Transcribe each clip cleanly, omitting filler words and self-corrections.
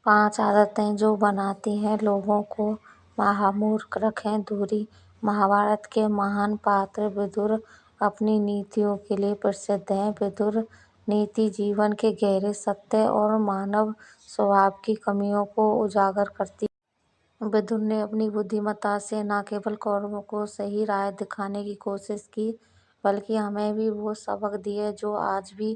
5 عادتیں جو بناتی ہیں لوگوں کو مہامورکھ رکھیں دوری مہابھارت کے مہان پاتر ودر اپنی نیتیوں کے لیے پرسدھ ہیں۔ ودر نیتی جیون کے گہرے ستیہ اور مانو سوبھاو کی کمیوں کو اجاگر کرتی ہے۔ ودر نے اپنی بدھمتا سے نہ کیول کوروں کو صحیح راہ دکھانے کی کوشش کی بلکہ ہمیں بھی وہ سبق دیے جو آج بھی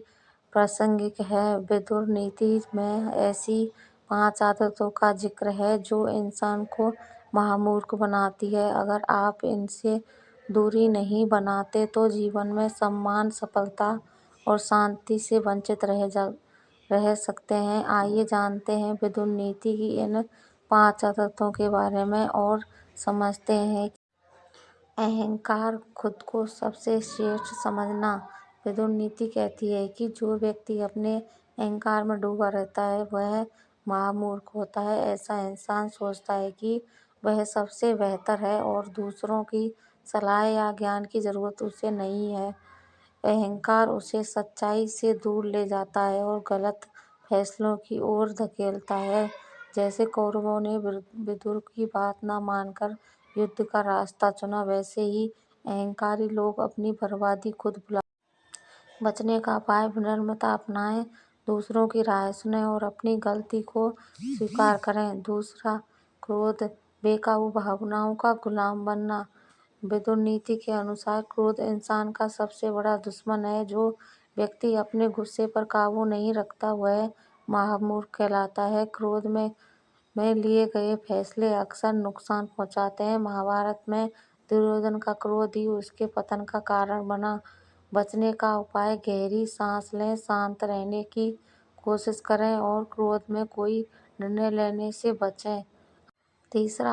پراسنگک ہیں۔ ودر نیتی میں ایسی 5 عادتوں کا ذکر ہے جو انسان کو مہامورکھ بناتی ہیں۔ اگر آپ ان سے دوری نہیں بناتے تو جیون میں سمان سفلتا اور شانتی سے ونچت رہ سکتے ہیں۔ آئیے جانتے ہیں ودر نیتی کی ان 5 عادتوں کے بارے میں اور سمجھتے ہیں کہ اہنکار خود کو سب سے شریشٹھ سمجھنا۔ ودر نیتی کہتی ہے کہ جو ویکتی اپنے اہنکار میں ڈوبا رہتا ہے وہ مہامورکھ ہوتا ہے۔ ایسا انسان سوچتا ہے کہ وہ سب سے بہتر ہے اور دوسروں کی صلاح یا گیان کی ضرورت اسے نہیں ہے۔ اہنکار اسے سچائی سے دور لے جاتا ہے اور غلط فیصلوں کی اور دھکیلتا ہے۔ جیسے کوروں نے ودر کی بات نہ مان کر یدھ کا راستہ چنا ویسے ہی اہنکاری لوگ اپنی بربادی خود بچنے کا اپائے ونمرتا اپنائیں دوسروں کی رائے سنیں اور اپنی غلطی کو سویکار کریں۔ دوسرا، کرودھ بے قابو بھاوناؤں کا غلام بننا۔ ودر نیتی کے انوسار کرودھ انسان کا سب سے بڑا دشمن ہے۔ جو ویکتی اپنے غصے پر قابو نہیں رکھتا وہ مہامورکھ کہلاتا ہے۔ کرودھ میں لیے گئے فیصلے اکثر نقصان پہنچاتے ہیں۔ مہابھارت میں دریودھن کا کرودھ ہی اس کے پتن کا کارن بنا۔ بچنے کا اپائے گہری سانس لیں شانت رہنے کی کوشش کریں اور کرودھ میں کوئی نرنے لینے سے بچیں۔ تیسرا،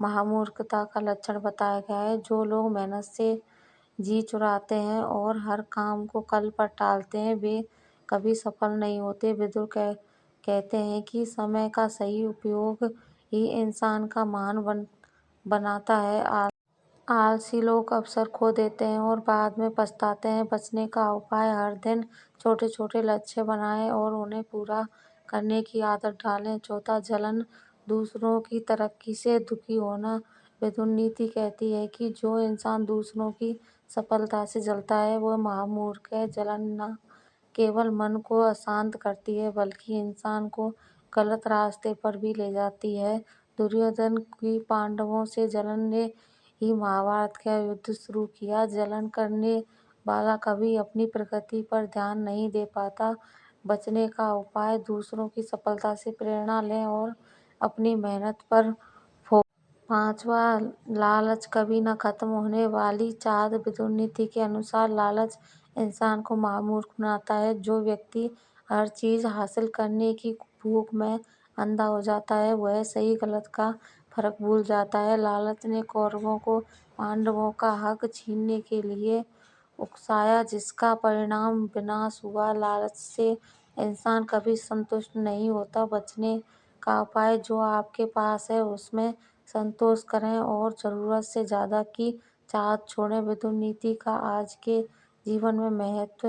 مہامورکھتا کا لچھن بتایا گیا ہے۔ جو لوگ محنت سے جی چراتے ہیں اور ہر کام کو کل پر ٹالتے ہیں وہ کبھی سفل نہیں ہوتے۔ ودر کہتے ہیں کہ سمے کا صحیح اپیوگ ہی انسان کو مہان بناتا ہے۔ آلسی لوگ اوسر کھو دیتے ہیں اور بعد میں پچھتاتے ہیں۔ بچنے کا اپائے ہر دن چھوٹے چھوٹے لکشیہ بنائیں اور انہیں پورا کرنے کی عادت ڈالیں۔ چوتھا، جلن دوسروں کی ترقی سے دکھی ہونا۔ ودر نیتی کہتی ہے کہ جو انسان دوسروں کی سفلتا سے جلتا ہے وہ مہامورکھ ہے۔ جلن نہ کیول من کو اشانت کرتی ہے بلکہ انسان کو غلط راستے پر بھی لے جاتی ہے۔ دریودھن کی پانڈووں سے جلن نے ہی مہابھارت کا یدھ شروع کیا۔ جلن کرنے والا کبھی اپنی پرگتی پر دھیان نہیں دے پاتا۔ بچنے کا اپائے دوسروں کی سفلتا سے پریرنا لیں اور اپنی محنت پر فوکس۔ پانچواں، لالچ کبھی نہ ختم ہونے والی چاہت۔ ودر نیتی کے انوسار لالچ انسان کو مہامورکھ بناتا ہے۔ جو ویکتی ہر چیز حاصل کرنے کی بھوک میں اندھا ہو جاتا ہے وہ صحیح غلط کا فرق بھول جاتا ہے۔ لالچ نے کوروں کو پانڈووں کا حق چھیننے کے لیے اکسایا جس کا پرینام وناش ہوا۔ لالچ سے انسان کبھی سنتشٹ نہیں ہوتا۔ بچنے کا اپائے جو آپ کے پاس ہے اس میں سنتوش کریں اور ضرورت سے زیادہ کی چاہت چھوڑیں۔ ودر نیتی کا آج کے جیون میں مہتو۔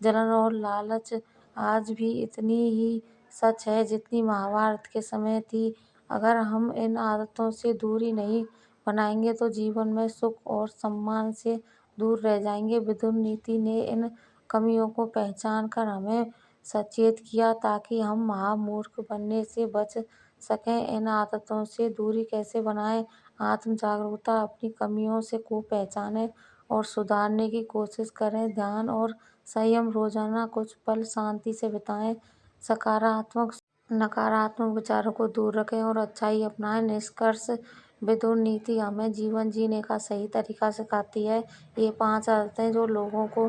جلن اور لالچ آج بھی اتنی ہی سچ ہیں جتنی مہابھارت کے سمے تھیں۔ اگر ہم ان عادتوں سے دوری نہیں بنائیں گے تو جیون میں سکھ اور سمان سے دور رہ جائیں گے۔ ودر نیتی نے ان کمیوں کو پہچان کر ہمیں سچیت کیا تاکہ ہم مہامورکھ بننے سے بچ سکیں۔ ان عادتوں سے دوری کیسے بنائیں؟ آتم جاگروکتا۔ اپنی کمیوں کو پہچانیں اور سدھارنے کی کوشش کریں۔ دھیان اور سنیم۔ روزانہ کچھ پل شانتی سے بتائیں۔ سکاراتمک سوچیں۔ نکاراتمک وچاروں کو دور رکھیں اور اچھائی اپنائیں۔ نشکرش، ودر نیتی ہمیں جیون جینے کا صحیح طریقہ سکھاتی ہے۔ یہ 5 عادتیں جو لوگوں کو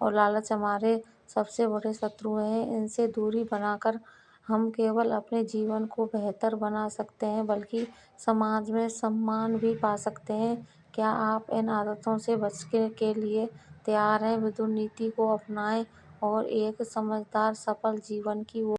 اور لالچ ہمارے سب سے بڑے شترو ہیں۔ ان سے دوری بنا کر ہم کیول اپنے جیون کو بہتر بنا سکتے ہیں بلکہ سماج میں سمان بھی پا سکتے ہیں۔ کیا آپ ان عادتوں سے بچنے کے لیے تیار ہیں؟ ودر نیتی کو اپنائیں اور ایک سمجھدار سفل جیون کی اور